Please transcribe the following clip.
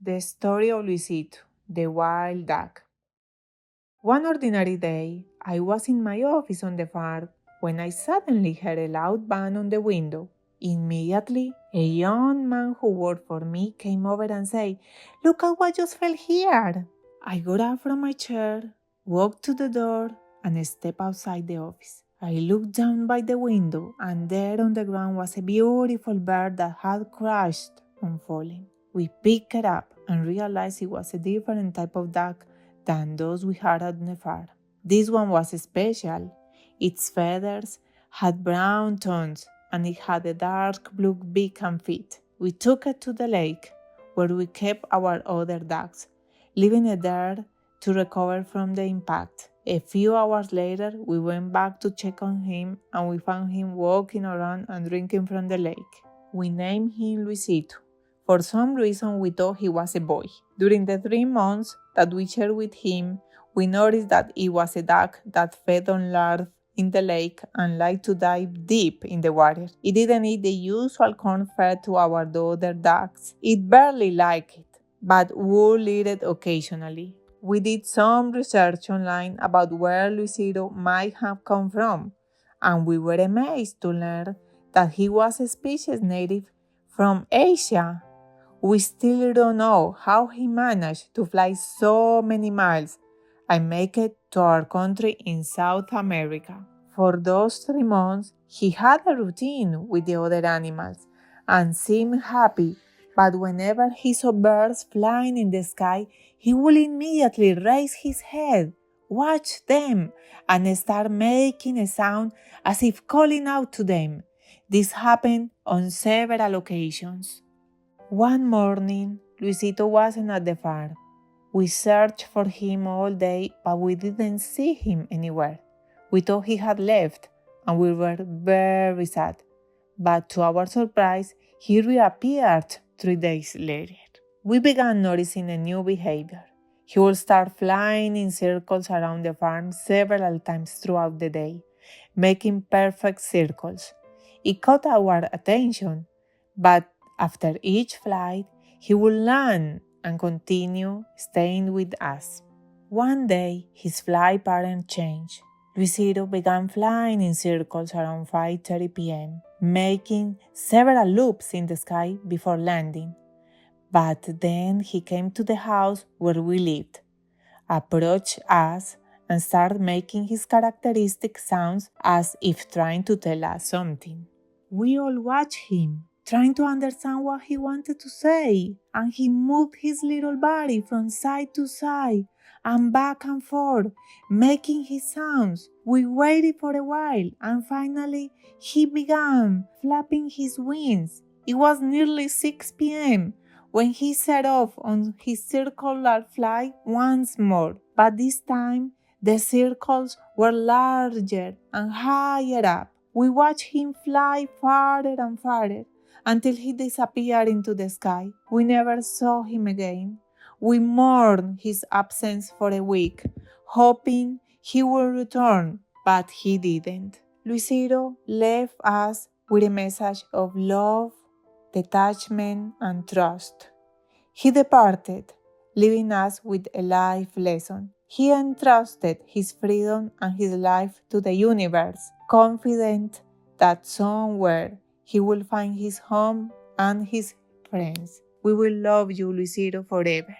The story of Luisito, the wild duck. One ordinary day, I was in my office on the farm when I suddenly heard a loud bang on the window. Immediately, a young man who worked for me came over and said, "Look at what just fell here." I got up from my chair, walked to the door, and stepped outside the office. I looked down by the window, and there on the ground was a beautiful bird that had crashed on falling. We picked it up and realized it was a different type of duck than those we had on the farm. This one was special. Its feathers had brown tones and it had a dark blue beak and feet. We took it to the lake where we kept our other ducks, leaving it there to recover from the impact. A few hours later, we went back to check on him and we found him walking around and drinking from the lake. We named him Luisito. For some reason, we thought he was a boy. During the 3 months that we shared with him, we noticed that he was a duck that fed on lard in the lake and liked to dive deep in the water. It didn't eat the usual corn fed to our other ducks. It barely liked it, but would eat it occasionally. We did some research online about where Luisito might have come from, and we were amazed to learn that he was a species native from Asia. We still don't know how he managed to fly so many miles and make it to our country in South America. For those 3 months, he had a routine with the other animals and seemed happy, but whenever he saw birds flying in the sky, he would immediately raise his head, watch them, and start making a sound as if calling out to them. This happened on several occasions. One morning, Luisito wasn't at the farm. We searched for him all day, but we didn't see him anywhere. We thought he had left, and we were very sad. But to our surprise, he reappeared 3 days later. We began noticing a new behavior. He would start flying in circles around the farm several times throughout the day, making perfect circles. It caught our attention, but after each flight, he would land and continue staying with us. One day, his flight pattern changed. Luisito began flying in circles around 5:30 p.m., making several loops in the sky before landing. But then he came to the house where we lived, approached us, and started making his characteristic sounds as if trying to tell us something. We all watched him, trying to understand what he wanted to say, and he moved his little body from side to side and back and forth, making his sounds. We waited for a while, and finally he began flapping his wings. It was nearly 6 p.m. when he set off on his circular flight once more, but this time the circles were larger and higher up. We watched him fly farther and farther until he disappeared into the sky. We never saw him again. We mourned his absence for a week, hoping he would return, but he didn't. Luisito left us with a message of love, detachment, and trust. He departed, leaving us with a life lesson. He entrusted his freedom and his life to the universe, confident that somewhere he will find his home and his friends. We will love you, Luisito, forever.